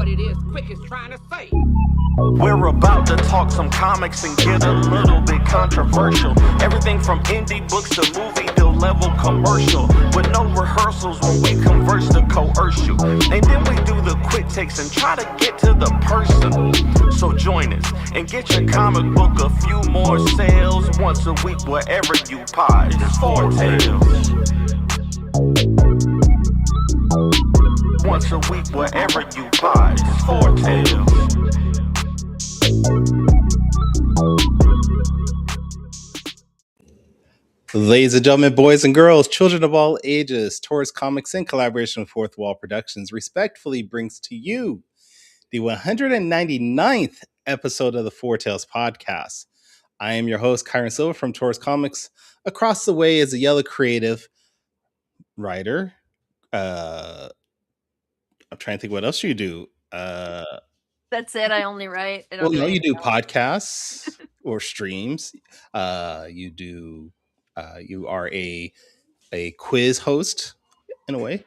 what it is Quick is trying to say. We're about to talk some comics and get a little bit controversial. Everything from indie books to movie deal level commercial. With no rehearsals when we converse to coerce you. And then we do the quick takes and try to get to the person. So join us and get your comic book a few more sales once a week wherever you pod. It's Four Tales. Once a week wherever you pod. It's Four Tales. Ladies and gentlemen, boys and girls, children of all ages, Taurus Comics in collaboration with Fourth Wall Productions respectfully brings to you the 199th episode of the Four Tales podcast. I am your host, Kyrun Silva from Taurus Comics. Across the way is a yellow creative writer. I'm trying to think what else you do. That's it. I only write. I don't Well, do no, you anything do else. podcasts or streams. You do. You are a quiz host in a way.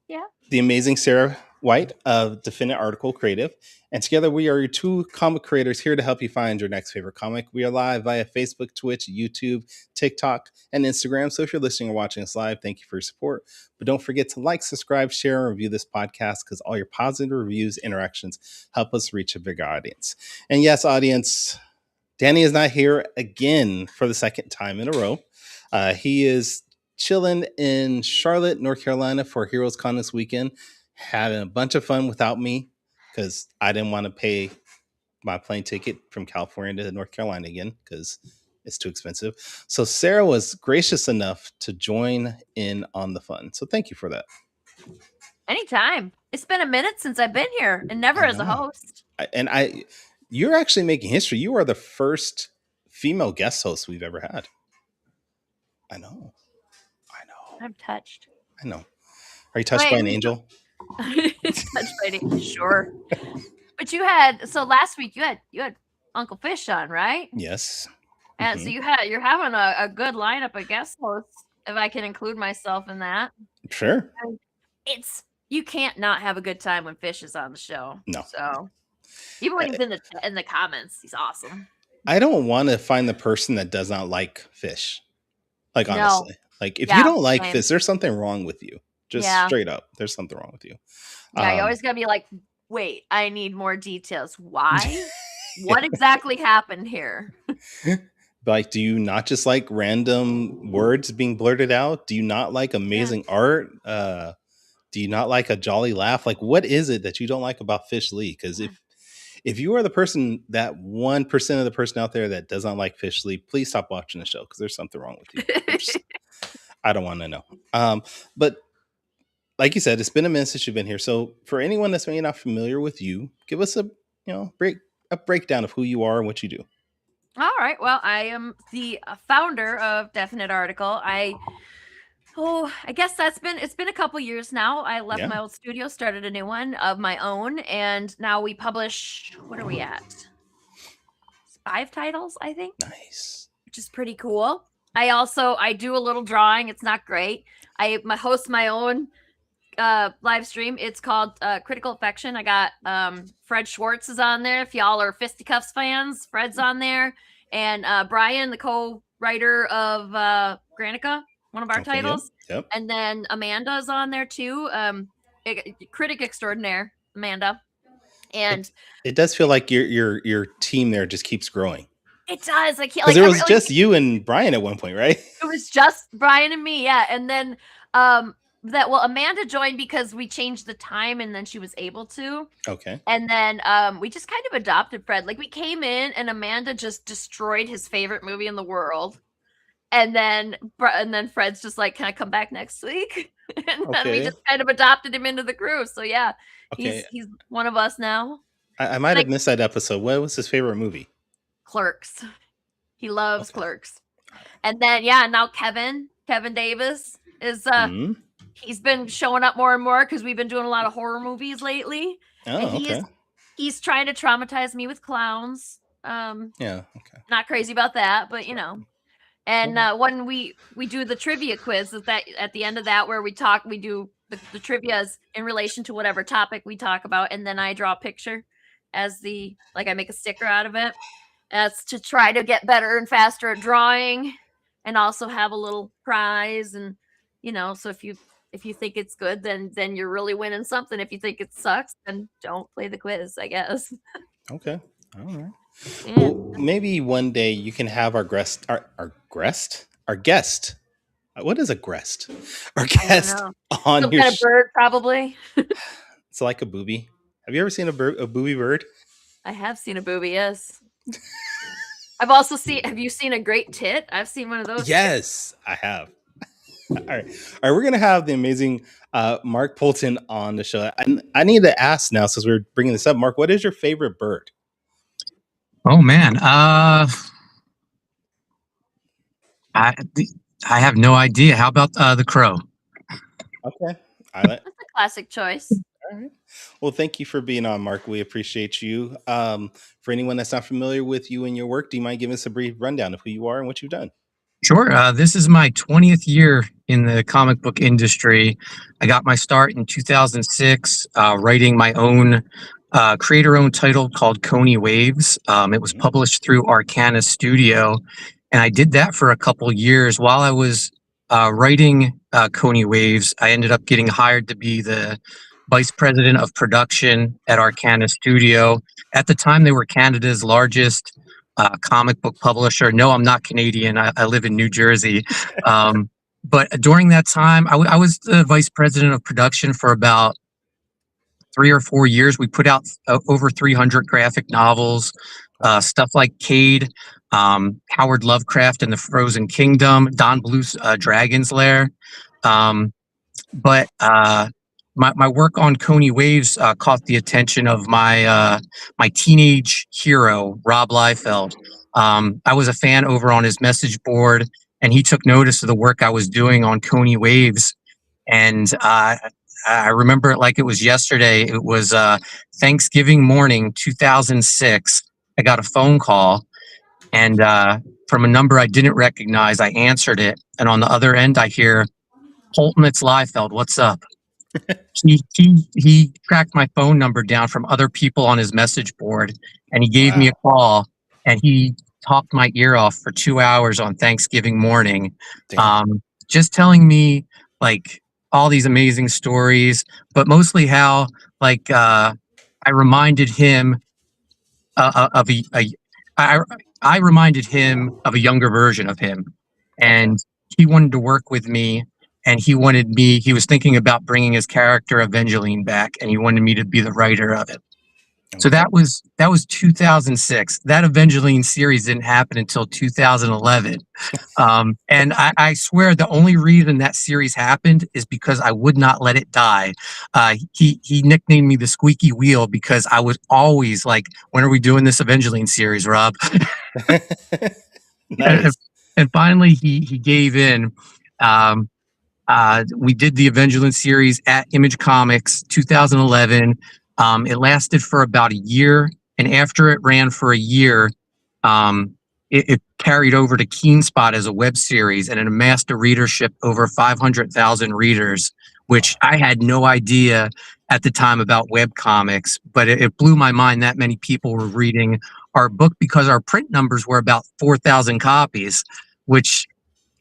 Yeah. The amazing Sarah White of Definite Article Creative. And together we are your two comic creators here to help you find your next favorite comic. We are live via Facebook, Twitch, YouTube, TikTok, and Instagram. So if you're listening or watching us live, thank you for your support. But don't forget to like, subscribe, share, and review this podcast because all your positive reviews, interactions help us reach a bigger audience. And yes, audience, Danny is not here again for the second time in a row. He is chilling in Charlotte, North Carolina for Heroes Con this weekend, having a bunch of fun without me because I didn't want to pay my plane ticket from California to North Carolina again because it's too expensive. So Sarah was gracious enough to join in on the fun. So thank you for that. Anytime. It's been a minute since I've been here and never as a host. You're actually making history. You are the first female guest host we've ever had. I know. I'm touched. I know. Are you touched by an angel? Touched by an angel, sure. But you had last week you had Uncle Fish on, right? Yes. And so you're having a good lineup of guest hosts, if I can include myself in that. Sure. You can't not have a good time when Fish is on the show. No. So even when he's in the comments, he's awesome. I don't want to find the person that does not like Fish. Like, honestly. No. Like, if you don't like Fish, there's something wrong with you. Just straight up. There's something wrong with you. Yeah, you always gotta be like, wait, I need more details. Why? What exactly happened here? Like, do you not just like random words being blurted out? Do you not like amazing art? Do you not like a jolly laugh? Like, what is it that you don't like about Fish Lee? Because if you are the person, that 1% of the person out there that does not like Fish Lee, please stop watching the show because there's something wrong with you. I don't want to know. But like you said, it's been a minute since you've been here. So for anyone that's maybe not familiar with you, give us a breakdown of who you are and what you do. All right. Well, I am the founder of Definite Article. I guess it's been a couple years now. I left my old studio, started a new one of my own, and now we publish, what are we at? 5 titles, I think. Nice. Which is pretty cool. I do a little drawing. It's not great. I host my own live stream. It's called Critical Affection. I got Fred Schwartz is on there. If y'all are Fisticuffs fans, Fred's on there. And Brian, the co-writer of Granica, one of our titles. Yep. And then Amanda's on there too. Critic extraordinaire, Amanda. And it does feel like your team there just keeps growing. It does. Because there was just you and Brian at one point, right? It was just Brian and me, yeah. And then Amanda joined because we changed the time and then she was able to. Okay. And then we just kind of adopted Fred. Like, we came in and Amanda just destroyed his favorite movie in the world. And then Fred's just like, can I come back next week? And then we just kind of adopted him into the crew. So yeah, he's one of us now. I might have missed that episode. What was his favorite movie? Clerks. He loves Clerks. And then now Kevin Davis is he's been showing up more and more because we've been doing a lot of horror movies lately. He's trying to traumatize me with clowns. Not crazy about that, but And when we do the trivia quiz, is that at the end of that where we do the trivia's in relation to whatever topic we talk about, and then I draw a picture as I make a sticker out of it. That's to try to get better and faster at drawing, and also have a little prize. And so if you think it's good, then you're really winning something. If you think it sucks, then don't play the quiz, I guess. Okay. All right. Yeah. Well, maybe one day you can have our guest. What is a guest? Our guest on Some your kind of bird, probably. It's like a booby. Have you ever seen a booby bird? I have seen a booby, yes. I've also have you seen a great tit? I've seen one of those. Yes, I have. All right. We're going to have the amazing Mark Poulton on the show. I need to ask now, since we're bringing this up, Mark, what is your favorite bird? Oh, man. I have no idea. How about the crow? Okay. That's a classic choice. All right. Well, thank you for being on, Mark. We appreciate you. For anyone that's not familiar with you and your work, do you mind giving us a brief rundown of who you are and what you've done? Sure. This is my 20th year in the comic book industry. I got my start in 2006 writing my own creator-owned title called Coney Waves. It was published through Arcana Studio, and I did that for a couple years. While I was writing Coney Waves, I ended up getting hired to be the vice president of production at Arcana Studio. At the time, they were Canada's largest comic book publisher. No, I'm not Canadian. I live in New Jersey. But during that time, I was the vice president of production for about 3 or 4 years. We put out over 300 graphic novels, stuff like Cade, Howard Lovecraft and the Frozen Kingdom, Don Bluth's Dragon's Lair. But my work on Coney Waves caught the attention of my teenage hero, Rob Liefeld. I was a fan over on his message board, and he took notice of the work I was doing on Coney Waves. And I remember it like it was yesterday. It was Thanksgiving morning, 2006. I got a phone call, and from a number I didn't recognize. I answered it, and on the other end, I hear, "Poulton, it's Liefeld. What's up?" He tracked my phone number down from other people on his message board, and he gave me a call, and he talked my ear off for 2 hours on Thanksgiving morning, just telling me like all these amazing stories, but mostly how I reminded him of I reminded him of a younger version of him, and he wanted to work with me. And he was thinking about bringing his character Evangeline back, and he wanted me to be the writer of it. Okay. So that was 2006. That Evangeline series didn't happen until 2011. And I swear the only reason that series happened is because I would not let it die. He nicknamed me the squeaky wheel because I was always like, "When are we doing this Evangeline series, Rob?" Nice. And finally he gave in. We did the Evangeline series at Image Comics 2011. It lasted for about a year, and after it ran for a year, it carried over to Keenspot as a web series, and it amassed a readership over 500,000 readers, which I had no idea at the time about web comics, but it blew my mind that many people were reading our book because our print numbers were about 4,000 copies, which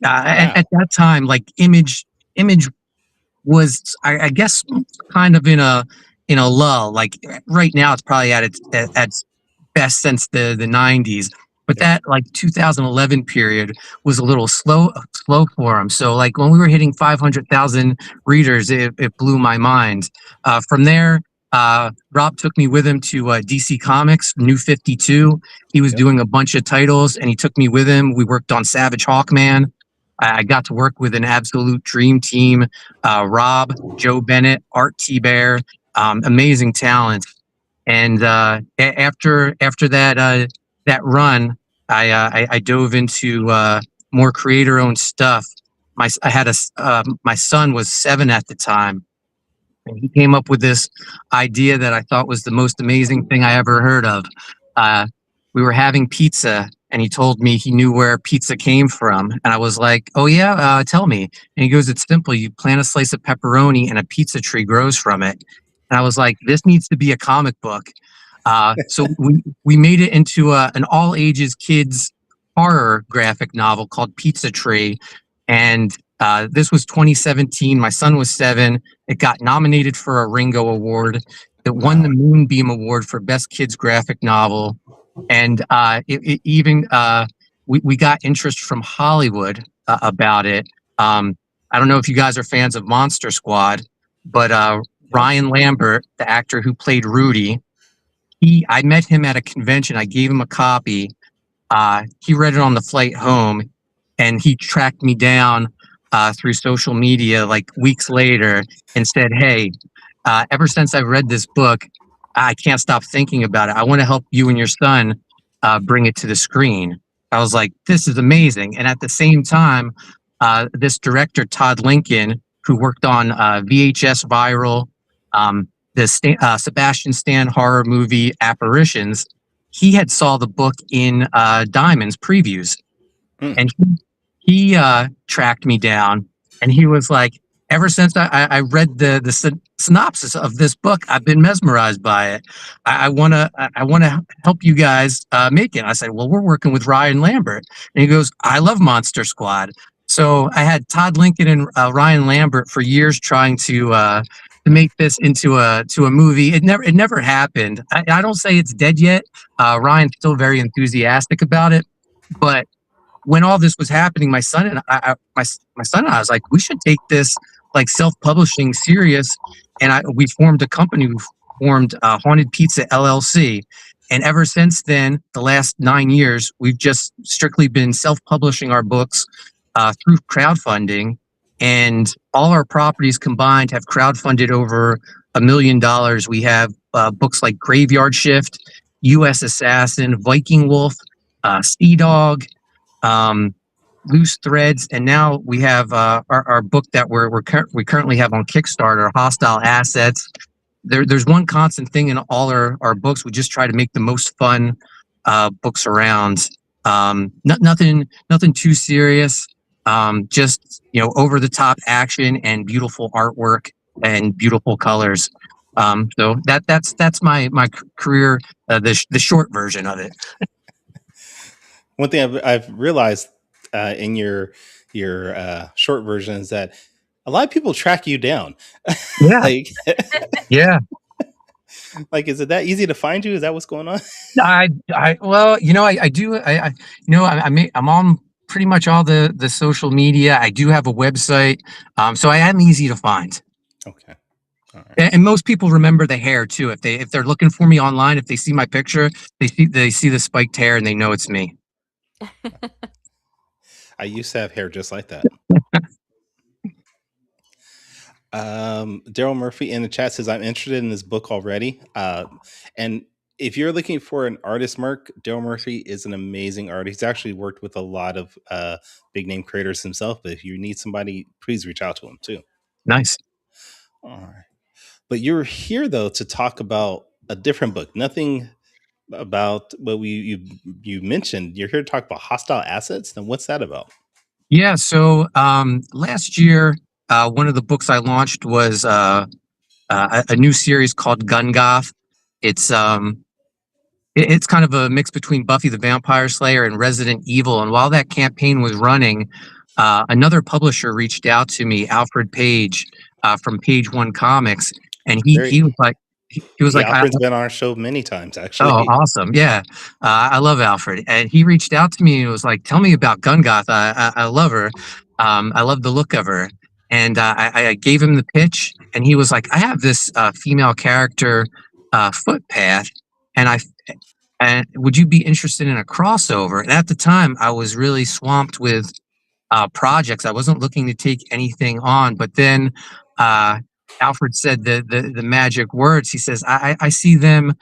at that time, like Image was, I guess, kind of in a lull. Like right now, it's probably at its best since the 90s. But that 2011 period was a little slow for him. So like when we were hitting 500,000 readers, it blew my mind. From there, Rob took me with him to DC Comics, New 52. He was doing a bunch of titles, and he took me with him. We worked on Savage Hawkman. I got to work with an absolute dream team, Rob, Joe Bennett, Art T-Bear, amazing talent. And after that run, I dove into more creator-owned stuff. My son was 7 at the time, and he came up with this idea that I thought was the most amazing thing I ever heard of. We were having pizza, and he told me he knew where pizza came from. And I was like, oh yeah, tell me. And he goes, it's simple. You plant a slice of pepperoni and a pizza tree grows from it. And I was like, this needs to be a comic book. So we made it into an all ages kids horror graphic novel called Pizza Tree. And this was 2017. My son was 7. It got nominated for a Ringo Award. It won the Moonbeam Award for Best Kids Graphic Novel. And it even we got interest from Hollywood about it. I don't know if you guys are fans of Monster Squad, but Ryan Lambert, the actor who played Rudy, I met him at a convention. I gave him a copy. He read it on the flight home, and he tracked me down through social media like weeks later and said, hey, ever since I've read this book, I can't stop thinking about it. I want to help you and your son bring it to the screen. I was like, this is amazing. And at the same time, this director, Todd Lincoln, who worked on VHS Viral, the Sebastian Stan horror movie Apparitions, he had saw the book in Diamond's previews. And he tracked me down, and he was like, ever since I read the synopsis of this book, I've been mesmerized by it. I want to help you guys make it. I said, well, we're working with Ryan Lambert. And he goes, I love Monster Squad. So I had Todd Lincoln and Ryan Lambert for years trying to make this into a movie. It never happened. I don't say it's dead yet. Ryan's still very enthusiastic about it, but when all this was happening, my son and I was like, we should take this like self-publishing serious. And we formed a company. We formed Haunted Pizza LLC. And ever since then, the last 9 years, we've just strictly been self-publishing our books through crowdfunding. And all our properties combined have crowdfunded over $1 million. We have books like Graveyard Shift, U.S. Assassin, Viking Wolf, Sea Dog, Loose Threads, and now we have our book that we currently have on Kickstarter, Hostile Assets. There's one constant thing in all our books. We just try to make the most fun books around. Nothing too serious. Just over the top action and beautiful artwork and beautiful colors. So that's my career, the short version of it. One thing I've realized in your short version is that a lot of people track you down. Yeah. Yeah. Like, is it that easy to find you? Is that what's going on? I do. I'm on pretty much all the social media. I do have a website, so I am easy to find. Okay. All right. And most people remember the hair too. If they're looking for me online, if they see my picture, they see the spiked hair and they know it's me. I used to have hair just like that. Daryl Murphy in the chat says, I'm interested in this book already. And if you're looking for an artist, Mark, Daryl Murphy is an amazing artist. He's actually worked with a lot of big name creators himself. But if you need somebody, please reach out to him too. Nice. All right. But you're here though to talk about a different book. Nothing about what you mentioned. You're here to talk about Hostile Assets. Then what's that about? Yeah. So last year, one of the books I launched was a new series called Gun Goth. It's kind of a mix between Buffy the Vampire Slayer and Resident Evil. And while that campaign was running, another publisher reached out to me, Alfred Page, from Page One Comics, and he was like. He was like, Alfred's been on our show many times, actually. Oh, awesome. Yeah. I love Alfred. And he reached out to me and was like, tell me about Gun Goth. I love her. I love the look of her. And I gave him the pitch, and he was like, I have this female character, Footpath, and would you be interested in a crossover? And at the time, I was really swamped with projects. I wasn't looking to take anything on, but then Alfred said the magic words. He says, I see them,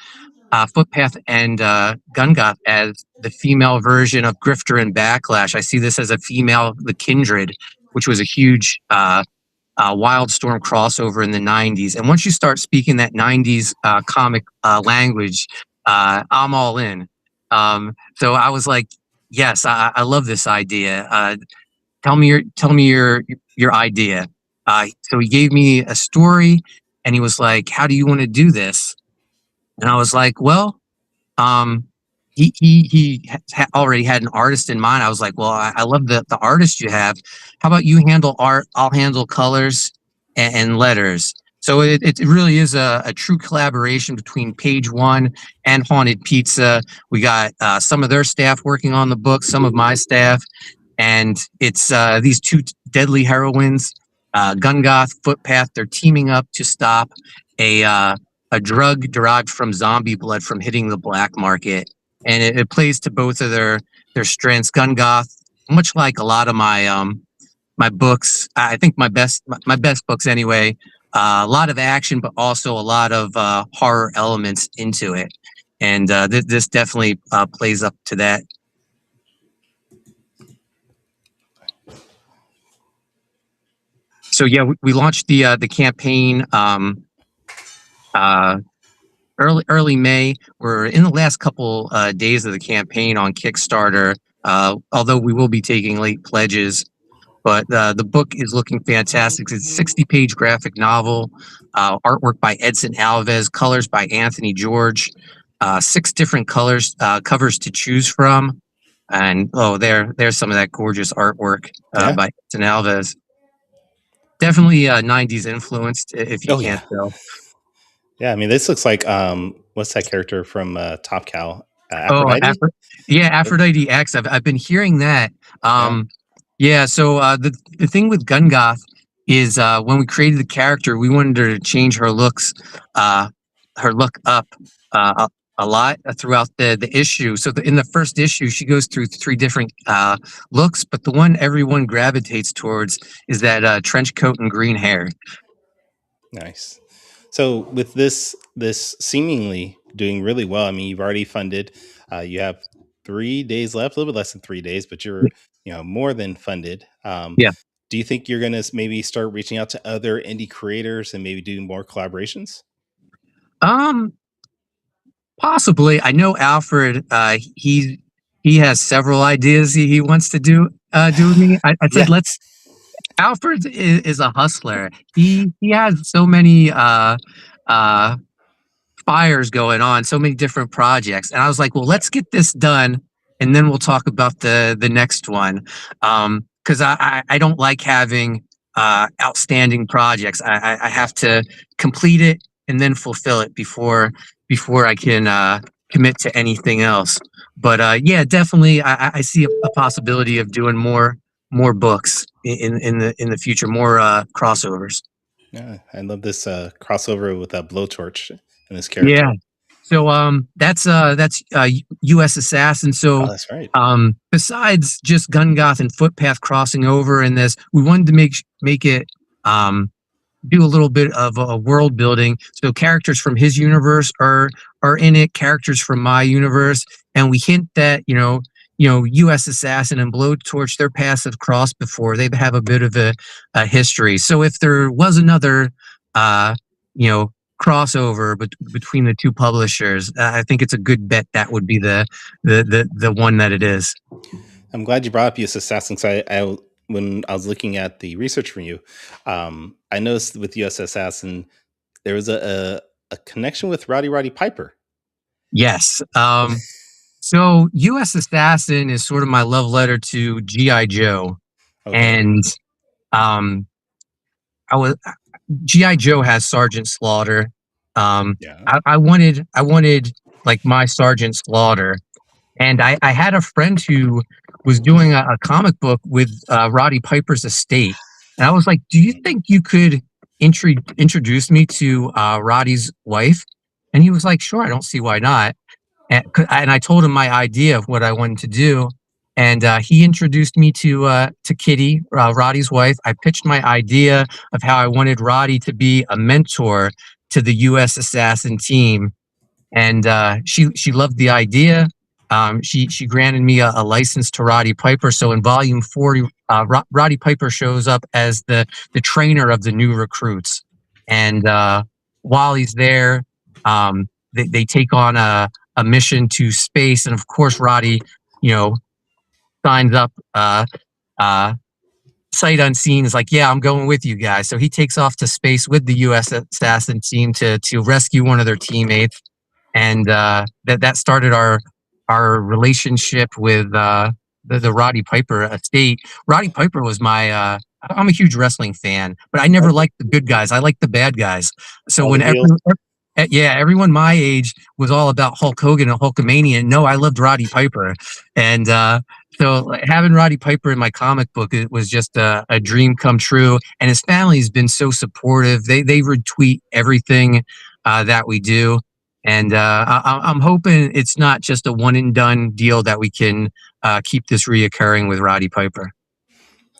Footpath and Gun Goth, as the female version of Grifter and Backlash. I see this as a female, the Kindred, which was a huge Wildstorm crossover in the 90s. And once you start speaking that 90s comic language, I'm all in. So I was like, Yes, I love this idea. Tell me your idea. So he gave me a story, and he was like, "How do you want to do this?" And I was like, "Well, um, already had an artist in mind." I was like, "Well, I love the artist you have. How about you handle art? I'll handle colors and letters." So it really is a true collaboration between Page One and Haunted Pizza. We got some of their staff working on the book, some of my staff, and it's these two deadly heroines, Gungoth, Footpath. They're teaming up to stop a uh, a drug derived from zombie blood from hitting the black market, and it plays to both of their strengths. Gungoth, much like a lot of my books, I think my best books anyway. A lot of action, but also a lot of horror elements into it, and this definitely plays up to that. So yeah, we launched the campaign early May. We're in the last couple days of the campaign on Kickstarter. Although we will be taking late pledges, but the book is looking fantastic. It's a 60-page graphic novel, artwork by Edson Alves, colors by Anthony George, 6 different covers to choose from, and there's some of that gorgeous artwork by Edson Alves. Definitely 90s influenced, if you can't tell. Yeah, I mean, this looks like what's that character from Top Cow? Aphrodite? Aphrodite X. I've been hearing that. So the thing with Gungoth is when we created the character, we wanted her to change her look up a lot throughout the issue. So in the first issue, she goes through 3 different looks, but the one everyone gravitates towards is that trench coat and green hair. Nice. So with this seemingly doing really well, I mean, you've already funded. You have 3 days left, a little bit less than 3 days, but you're more than funded. Yeah. Do you think you're going to maybe start reaching out to other indie creators and maybe do more collaborations? Possibly. I know Alfred. He has several ideas he wants to do with me. I said let's. Alfred is a hustler. He has so many fires going on, so many different projects, and I was like, well, let's get this done, and then we'll talk about the next one. Because I don't like having outstanding projects. I have to complete it and then fulfill it before I can commit to anything else. But yeah, definitely, I see a possibility of doing more books in the future, more crossovers. Yeah, I love this crossover with a blowtorch in this character. Yeah. So that's U.S. Assassin. So that's right. Besides just Gungoth and Footpath crossing over in this, we wanted to make it do a little bit of a world building. So characters from his universe are in it, characters from my universe, and we hint that U.S. Assassin and Blowtorch, their paths have crossed before. They have a bit of a history. So if there was another crossover between the 2 publishers, I think it's a good bet that would be the one that it is. I'm glad you brought up U.S. Assassin. So when I was looking at the research from you, I noticed with U.S. Assassin there was a connection with Roddy Piper. Yes. So U.S. Assassin is sort of my love letter to G.I. Joe. Okay. And G.I. Joe has Sergeant Slaughter. I wanted like my Sergeant Slaughter. And I had a friend who was doing a comic book with Roddy Piper's estate. And I was like, do you think you could introduce me to Roddy's wife? And he was like, sure, I don't see why not. And I told him my idea of what I wanted to do. And he introduced me to Kitty, Roddy's wife. I pitched my idea of how I wanted Roddy to be a mentor to the U.S. Assassin team. And she loved the idea. She granted me a license to Roddy Piper. So in volume 40, Roddy Piper shows up as the trainer of the new recruits. And while he's there, they take on a mission to space. And of course, Roddy, signs up sight unseen, is like, yeah, I'm going with you guys. So he takes off to space with the U.S. assassin team to rescue one of their teammates, and that started our relationship with the Roddy Piper estate. Roddy Piper was my. I'm a huge wrestling fan, but I never liked the good guys. I liked the bad guys. So All when the heels. everyone my age was all about Hulk Hogan and Hulkamania, no, I loved Roddy Piper, and so having Roddy Piper in my comic book, it was just a dream come true. And his family's been so supportive. They retweet everything that we do. And I'm hoping it's not just a one and done deal, that we can keep this reoccurring with Roddy Piper.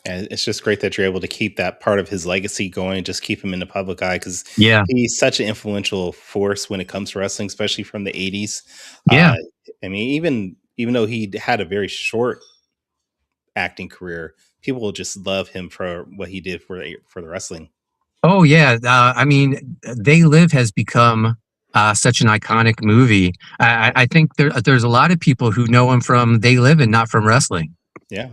And it's just great that you're able to keep that part of his legacy going, just keep him in the public eye, because Yeah. he's such an influential force when it comes to wrestling, especially from the 80s. Yeah. I mean, even though he had a very short acting career, people will just love him for what he did for the wrestling. Oh, yeah. I mean, They Live has become such an iconic movie. I think there's a lot of people who know him from They Live and not from wrestling. Yeah.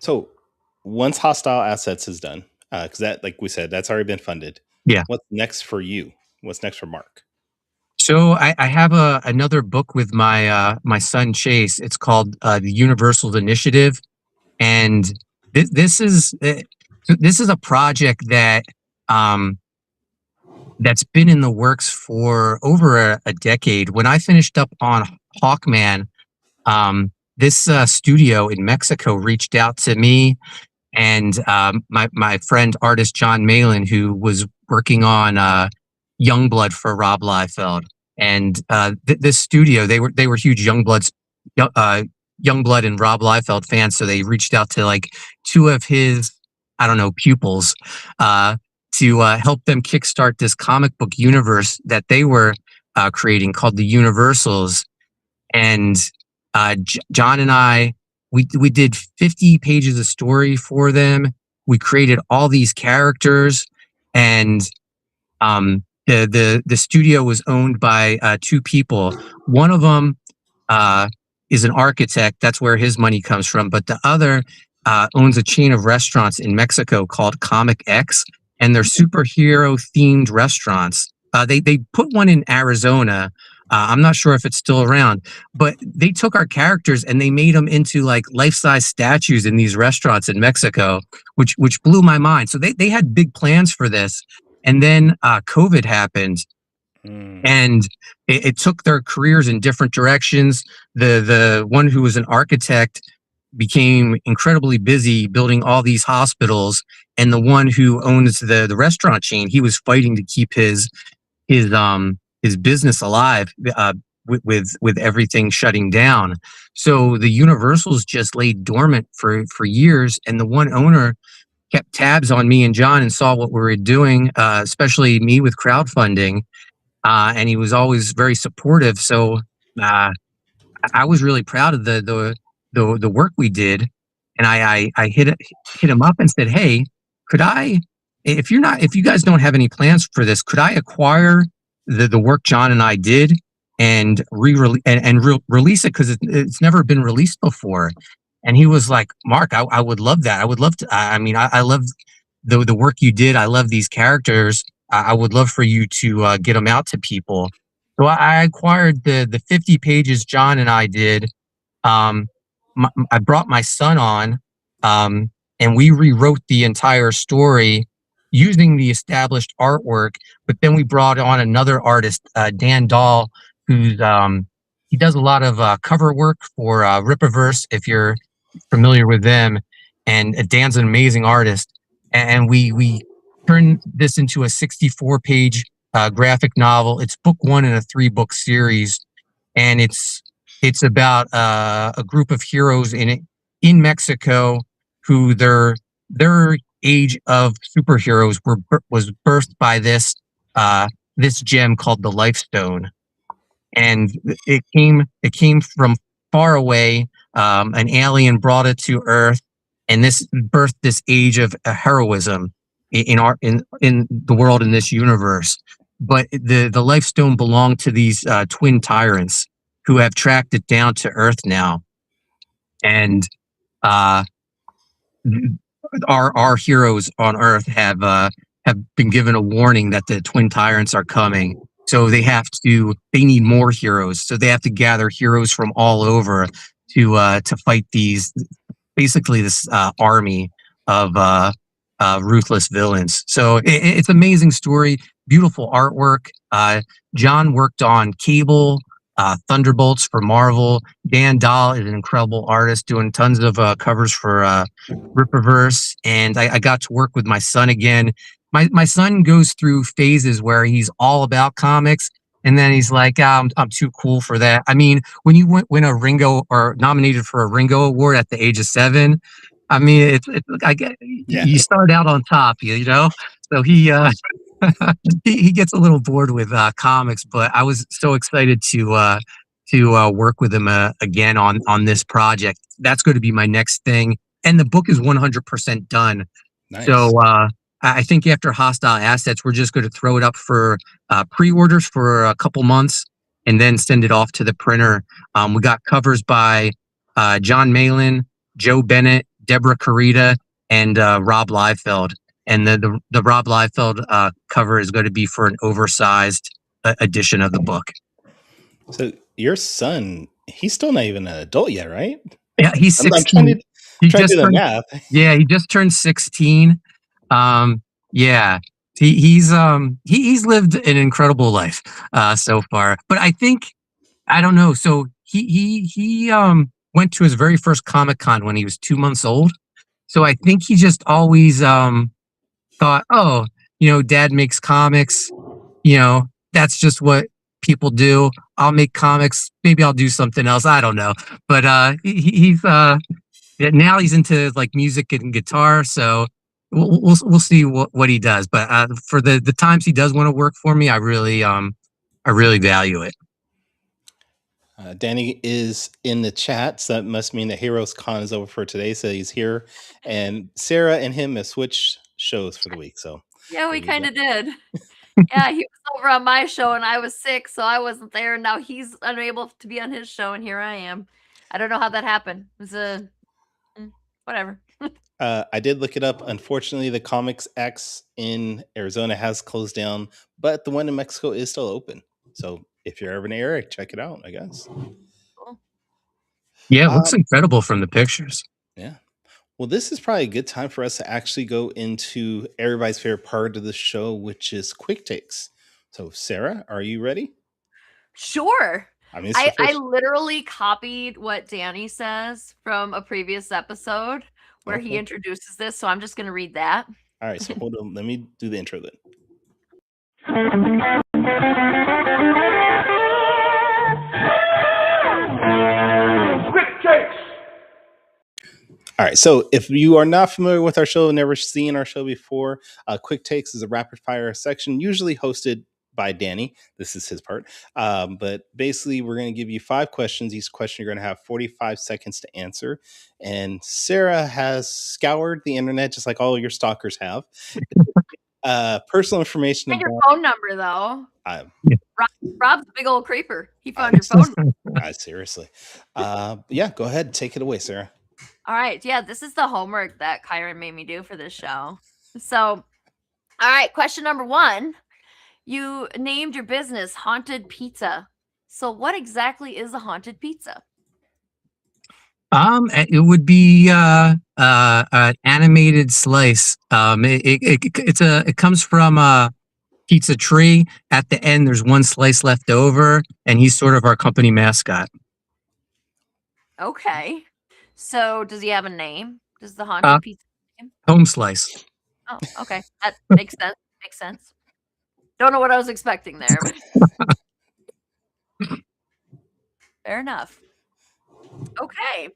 So once Hostile Assets is done, because that, like we said, that's already been funded. Yeah. What's next for you? What's next for Mark? So I have another book with my son Chase. It's called The Universals Initiative, and this is a project that that's been in the works for over a decade. When I finished up on Hawkman, this studio in Mexico reached out to me and my friend artist John Malin, who was working on Youngblood for Rob Liefeld. And this studio, they were huge Youngblood and Rob Liefeld fans, so they reached out to like two of his, I don't know, pupils to help them kickstart this comic book universe that they were creating called the Universals. And John and I, we did 50 pages of story for them. We created all these characters, and the studio was owned by two people. One of them is an architect. That's where his money comes from. But the other owns a chain of restaurants in Mexico called Comic X, and they're superhero themed restaurants. They put one in Arizona. I'm not sure if it's still around, but they took our characters and they made them into like life-size statues in these restaurants in Mexico, which blew my mind. So they had big plans for this. And then COVID happened, and it took their careers in different directions. The one who was an architect became incredibly busy building all these hospitals, and the one who owns the restaurant chain, he was fighting to keep his business alive with everything shutting down. So the Universals just lay dormant for years, and the one owner kept tabs on me and John and saw what we were doing, especially me with crowdfunding, and he was always very supportive. So I was really proud of the work we did, and I hit him up and said, "Hey, could I, if you guys don't have any plans for this, could I acquire the work John and I did and release it, because it's never been released before?" And he was like, "Mark, I would love that. I would love to. I mean, I love the work you did. I love these characters. I would love for you to get them out to people." So I acquired the 50 pages John and I did. I brought my son on, and we rewrote the entire story using the established artwork. But then we brought on another artist, Dan Dahl, who's he does a lot of cover work for Rippaverse, if you're familiar with them. And Dan's an amazing artist. And we turned this into a 64-page graphic novel. It's book one in a 3-book series, and it's about a group of heroes in Mexico who their age of superheroes was birthed by this gem called the Life Stone, and it came from far away. An alien brought it to Earth, and this birthed this age of heroism in the world, in this universe. But the Life Stone belonged to these twin tyrants who have tracked it down to Earth now, and our heroes on Earth have been given a warning that the twin tyrants are coming. So they need more heroes. So they have to gather heroes from all over to fight basically this army of ruthless villains. So it's an amazing story, beautiful artwork. John worked on Cable, Thunderbolts for Marvel. Dan Dahl is an incredible artist doing tons of covers for Rippaverse. And I got to work with my son again. My son goes through phases where he's all about comics, and then he's like, I'm too cool for that. I mean, when you win a Ringo or nominated for a Ringo Award at the age of 7, I mean, you start out on top, you know? So he gets a little bored with comics, but I was so excited to work with him again on this project. That's going to be my next thing. And the book is 100% done. Nice. So I think after Hostile Assets, we're just going to throw it up for pre-orders for a couple months and then send it off to the printer. We got covers by John Malin, Joe Bennett, Deborah Carita, and Rob Liefeld. And the Rob Liefeld cover is going to be for an oversized edition of the book. So your son, he's still not even an adult yet, right? Yeah, he's 16. He just turned math. Yeah, he just turned 16. Yeah, he's lived an incredible life so far. But I don't know. So he went to his very first Comic-Con when he was 2 months old. So I think he just always thought, oh, Dad makes comics. That's just what people do. I'll make comics. Maybe I'll do something else. I don't know. But he's now he's into like music and guitar. So we'll see what he does. But for the times he does want to work for me, I really value it. Danny is in the chat, so that must mean that Heroes Con is over for today. So he's here, and Sarah and him have switched shows for the week. So yeah, we kind of did. Yeah, he was over on my show, and I was sick, so I wasn't there. And now he's unable to be on his show, and here I am. I don't know how that happened. It was whatever. I did look it up. Unfortunately, the Comics X in Arizona has closed down, but the one in Mexico is still open. So if you're ever in the area, check it out, I guess. Cool. Yeah, it looks incredible from the pictures. Yeah. Well, this is probably a good time for us to actually go into everybody's favorite part of the show, which is quick takes. So, Sarah, are you ready? Sure. I mean, I literally copied what Danny says from a previous episode where he introduces this, so I'm just going to read that. All right, so hold on. Let me do the intro then. Quick takes. All right, so if you are not familiar with our show, never seen our show before, Quick Takes is a rapid fire section, usually hosted by Danny. This is his part. But basically, we're going to give you 5 questions. Each question you're going to have 45 seconds to answer. And Sarah has scoured the internet just like all your stalkers have. Personal information. And your phone number, though. Rob's a big old creeper. He found your phone number. Seriously. Yeah, go ahead. Take it away, Sarah. All right. Yeah, this is the homework that Kyrun made me do for this show. So, all right. Question number 1. You named your business Haunted Pizza. So what exactly is a haunted pizza? It would be an animated slice. It comes from a pizza tree. At the end, there's one slice left over, and he's sort of our company mascot. Okay. So does he have a name? Does the haunted pizza name? Home Slice. Oh, okay. That makes sense. Makes sense. Don't know what I was expecting there. But fair enough. Okay.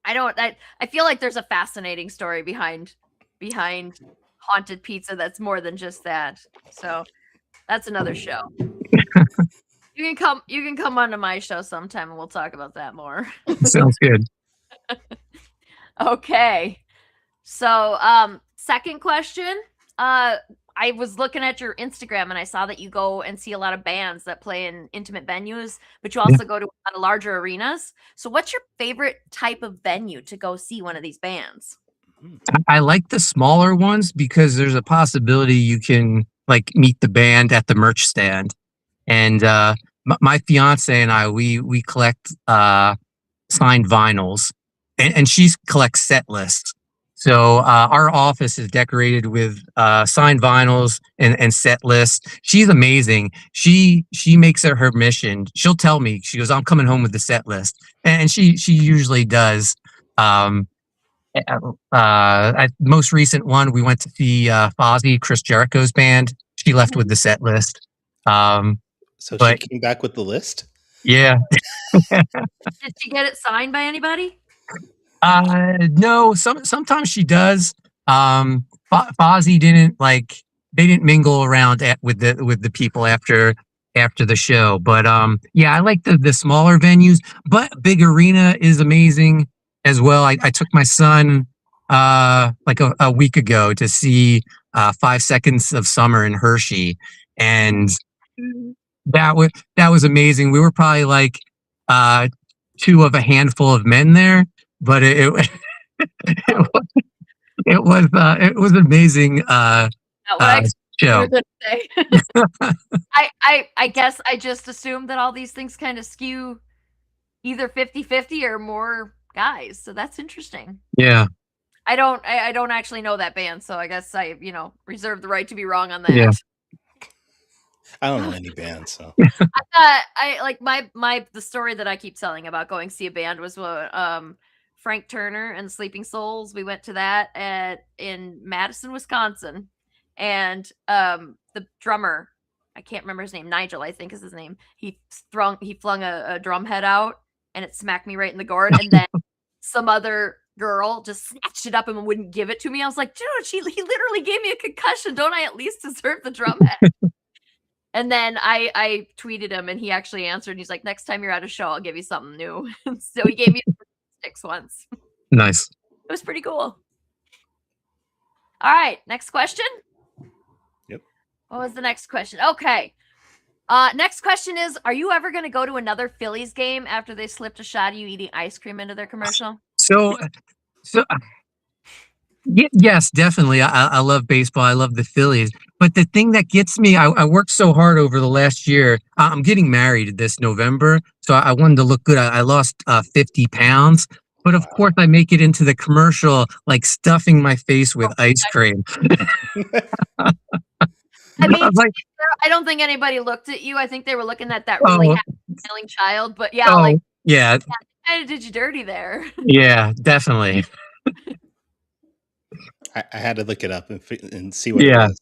I feel like there's a fascinating story behind haunted pizza that's more than just that. So that's another show. You can come onto my show sometime and we'll talk about that more. Sounds good. Okay. So second question. I was looking at your Instagram and I saw that you go and see a lot of bands that play in intimate venues, but you also go to a lot of larger arenas. So what's your favorite type of venue to go see one of these bands? I like the smaller ones because there's a possibility you can like meet the band at the merch stand. And my fiance and I, we collect signed vinyls, and she collects set lists. So our office is decorated with signed vinyls and set lists. She's amazing. She makes it her mission. She'll tell me, she goes, "I'm coming home with the set list," and she usually does. Most recent one, we went to see Fozzy, Chris Jericho's band. She left with the set list. So but- she came back with the list? Yeah. Did she get it signed by anybody? No, sometimes she does. Fozzy didn't they didn't mingle around with the people after the show. But yeah, I like the smaller venues, but big arena is amazing as well. I took my son like a week ago to see 5 Seconds of Summer in Hershey, and that was amazing. We were probably like two of a handful of men there, but it was amazing Not what I show. was gonna say. I guess I just assumed that all these things kind of skew either 50-50 or more guys. So that's interesting. Yeah. I don't actually know that band, so I guess I, reserve the right to be wrong on that. Yeah. I don't know any bands, so. I like the story that I keep telling about going see a band was Frank Turner and the Sleeping Souls. We went to that in Madison, Wisconsin, and the drummer, I can't remember his name, Nigel, I think is his name. He flung a drum head out, and it smacked me right in the gourd, and then some other girl just snatched it up and wouldn't give it to me. I was like, dude, he literally gave me a concussion. Don't I at least deserve the drum head? And then I tweeted him, and he actually answered. And he's like, "Next time you're at a show, I'll give you something new." So he gave me sticks once. Nice. It was pretty cool. All right, next question. Yep. What was the next question? Okay. Next question is: are you ever going to go to another Phillies game after they slipped a shot of you eating ice cream into their commercial? So yes, definitely. I love baseball. I love the Phillies. But the thing that gets me, I worked so hard over the last year. I'm getting married this November, so I wanted to look good. I lost 50 pounds. But of course, I make it into the commercial, like stuffing my face with ice cream. I mean, like, I don't think anybody looked at you. I think they were looking at that really happy-smiling child. But yeah, yeah, kind of did you dirty there. Yeah, definitely. I had to look it up and see what it was.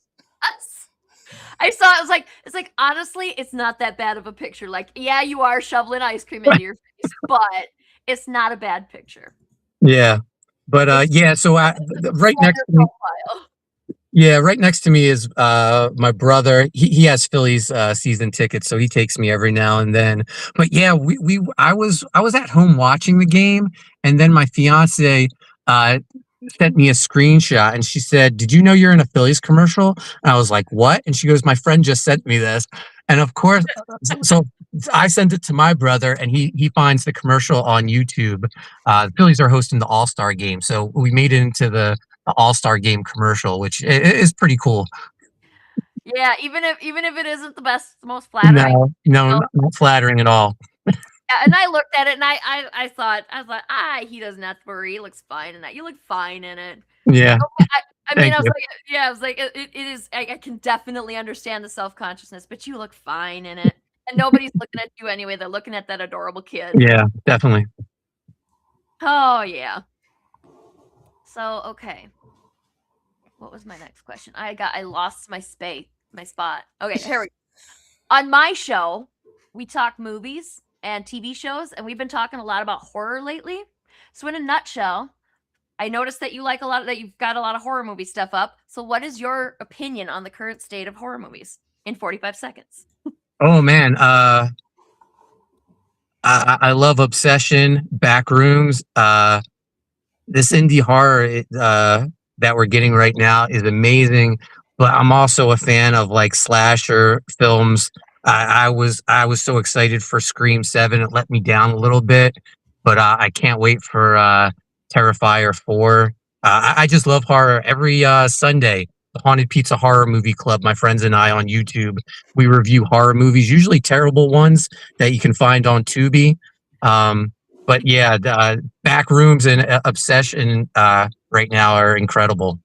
I saw it. It's like honestly, it's not that bad of a picture. Like, yeah, you are shoveling ice cream into your face, but it's not a bad picture. Yeah, but yeah. So right next to me, right next to me is my brother. He has Phillies season tickets, so he takes me every now and then. But yeah, I was at home watching the game, and then my fiance sent me a screenshot, and she said, "Did you know you're in a Phillies commercial?" And I was like, "What?" And she goes, "My friend just sent me this." And of course, so I sent it to my brother, and he finds the commercial on YouTube. The Phillies are hosting the All-Star game, so we made it into the All-Star game commercial, which is pretty cool. Yeah, even if it isn't the most flattering. No, not flattering at all. Yeah, and I looked at it, and I thought, he doesn't have to worry. He looks fine in that. You look fine in it. Yeah. I was like, it is. I can definitely understand the self-consciousness, but you look fine in it, and nobody's looking at you anyway. They're looking at that adorable kid. Yeah, definitely. Oh yeah. So okay, what was my next question? I lost my spot. Okay, here we go. On my show, we talk movies and TV shows, and we've been talking a lot about horror lately. So in a nutshell, I noticed that you've got a lot of horror movie stuff up. So what is your opinion on the current state of horror movies in 45 seconds? Oh man, I love Obsession, Backrooms. This indie horror that we're getting right now is amazing. but I'm also a fan of like slasher films. I was so excited for Scream 7. It let me down a little bit, but I can't wait for Terrifier 4. I just love horror. Every Sunday, the Haunted Pizza Horror Movie Club, my friends and I on YouTube, we review horror movies, usually terrible ones that you can find on Tubi. But yeah, the Backrooms and Obsession right now are incredible.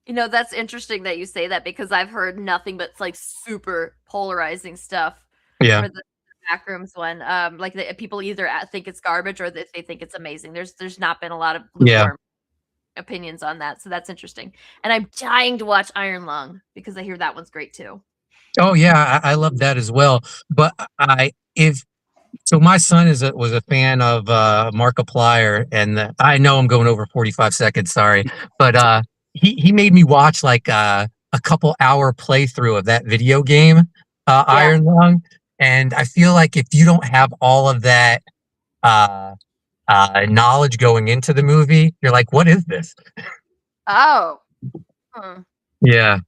You know, that's interesting that you say that because I've heard nothing but like super polarizing stuff Yeah. for the Backrooms one. Like people either think it's garbage or they think it's amazing. There's not been a lot of lukewarm opinions on that, so that's interesting. And I'm dying to watch Iron Lung because I hear that one's great too. Oh yeah, I love that as well. But my son was a fan of Markiplier, and I know I'm going over 45 seconds, sorry, but he made me watch like a couple hour playthrough of that video game, Iron Lung, and I feel like if you don't have all of that knowledge going into the movie, you're like, what is this? Oh. Yeah.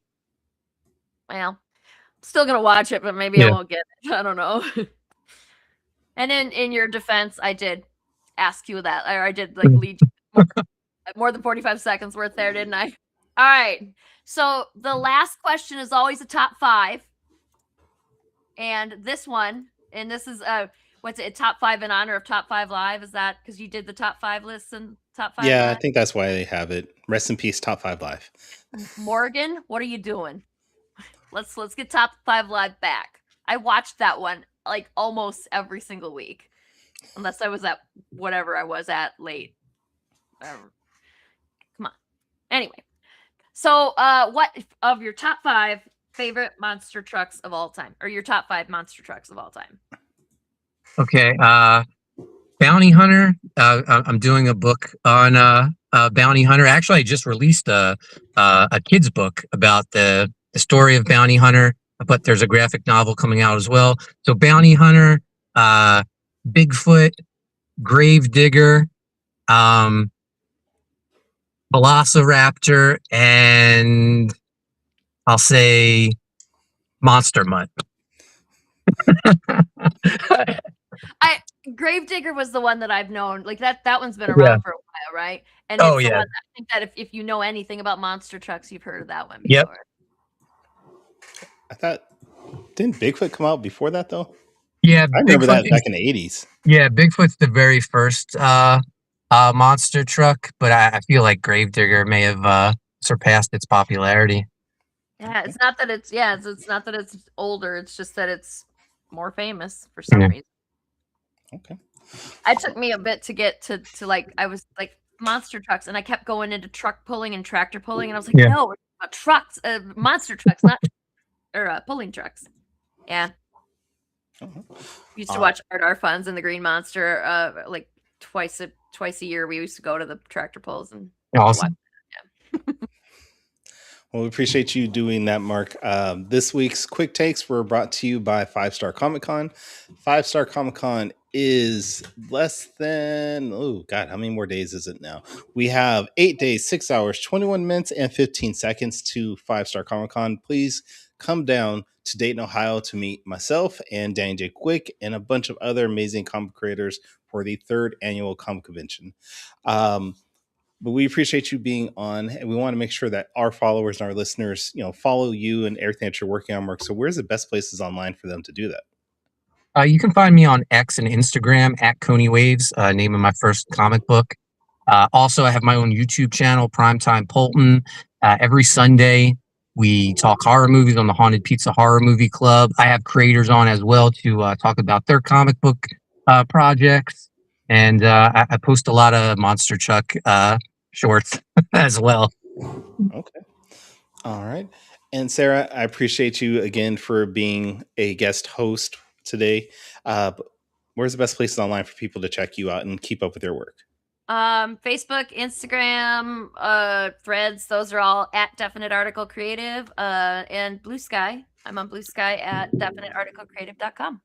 Well, still gonna watch it, but maybe I won't get it. I don't know. And in your defense, I did ask you that, or I did like lead more than 45 seconds worth there, didn't I? All right. So the last question is always a top 5, and this is what's it? Top 5 in honor of Top 5 Live? Is that because you did the top 5 lists and top 5? Yeah, live? I think that's why they have it. Rest in peace, Top 5 Live. Morgan, what are you doing? Let's get Top 5 Live back. I watched that one like almost every single week, unless I was at whatever I was at late. Come on. Anyway, so what of your top 5 favorite monster trucks of all time, or your top 5 monster trucks of all time? Okay, Bounty Hunter. I'm doing a book on Bounty Hunter. Actually, I just released a kid's book about the story of Bounty Hunter, but there's a graphic novel coming out as well. So Bounty Hunter, Bigfoot, Gravedigger, Velociraptor, and I'll say Monster Mutt. Gravedigger was the one that I've known. Like that one's been around for a while, right? And it's the one that I think that if you know anything about monster trucks, you've heard of that one before. Yep. I thought, didn't Bigfoot come out before that though? Yeah, I remember that back in the 80s. Yeah, Bigfoot's the very first monster truck, but I feel like Gravedigger may have surpassed its popularity. Yeah, it's not that it's not that it's older. It's just that it's more famous for some reason. Okay. It took me a bit to get to like, I was like monster trucks, and I kept going into truck pulling and tractor pulling, and I was like, no, it's about trucks, monster trucks, not or pulling trucks. Yeah. We used to watch Art Our Funds and the Green Monster like twice a year. We used to go to the tractor pulls and awesome. Yeah. Well, we appreciate you doing that, Mark. This week's Quick Takes were brought to you by 5 Star Comic Con. 5 Star Comic Con is less than, how many more days is it now? We have 8 days, 6 hours, 21 minutes, and 15 seconds to 5 Star Comic Con. Please come down to Dayton, Ohio to meet myself and Danny J. Quick and a bunch of other amazing comic creators for the 3rd annual comic convention. But we appreciate you being on, and we want to make sure that our followers and our listeners, follow you and everything that you're working on, Mark. So where's the best places online for them to do that? You can find me on X and Instagram at Coney Waves, name of my first comic book. Also, I have my own YouTube channel, Primetime Poulton. Every Sunday, we talk horror movies on the Haunted Pizza Horror Movie Club. I have creators on as well to talk about their comic book projects. And I post a lot of Monster Truck shorts as well. Okay. All right. And Sarah, I appreciate you again for being a guest host today. Where's the best places online for people to check you out and keep up with your work? Facebook, Instagram, Threads, those are all at Definite Article Creative, and Blue Sky. I'm on Blue Sky at definitearticlecreative.com.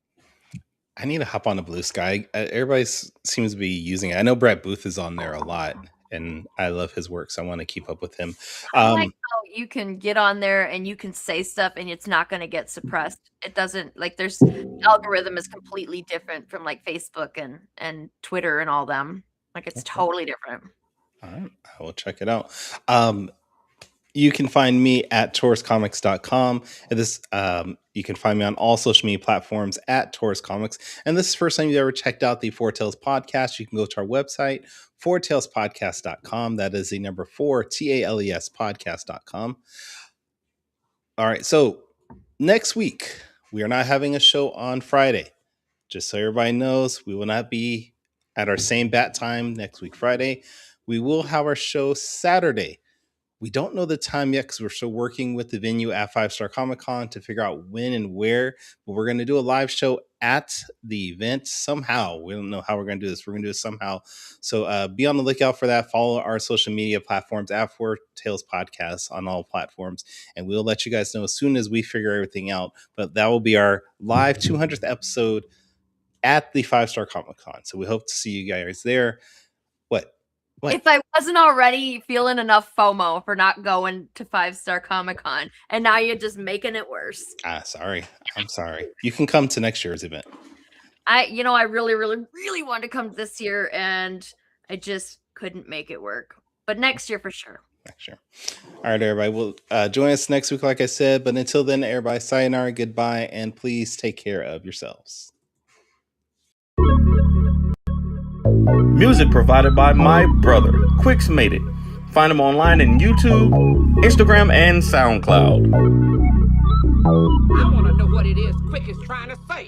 I need to hop on a Blue Sky. Everybody seems to be using it. I know Brett Booth is on there a lot. and I love his work, so I want to keep up with him. I like how you can get on there and you can say stuff and it's not going to get suppressed. It doesn't like there's algorithm is completely different from like Facebook and Twitter and all them. Like it's totally different. All right, I will check it out. You can find me at tauruscomics.com. And this, you can find me on all social media platforms at Taurus Comics. And this is the first time you've ever checked out the Four Tales podcast. You can go to our website, fourtalespodcast.com. That is the number 4, TALES podcast.com. All right. So next week, we are not having a show on Friday. Just so everybody knows, we will not be at our same bat time next week, Friday. We will have our show Saturday. We don't know the time yet because we're still working with the venue at 5 Star Comic Con to figure out when and where. But we're going to do a live show at the event somehow. We don't know how we're going to do this. We're going to do it somehow. So be on the lookout for that. Follow our social media platforms at Four Tales Podcast on all platforms. And we'll let you guys know as soon as we figure everything out. But that will be our live 200th episode at the 5 Star Comic Con. So we hope to see you guys there. What? If I wasn't already feeling enough FOMO for not going to 5 Star Comic Con, and now you're just making it worse. Sorry. I'm sorry. You can come to next year's event. I really, really, really wanted to come this year, and I just couldn't make it work. But next year for sure. Next year. All right, everybody. Well, join us next week, like I said. But until then, everybody, sayonara, goodbye, and please take care of yourselves. Music provided by my brother, Quix Made It. Find him online in YouTube, Instagram, and SoundCloud. I want to know what it is Quick is trying to say.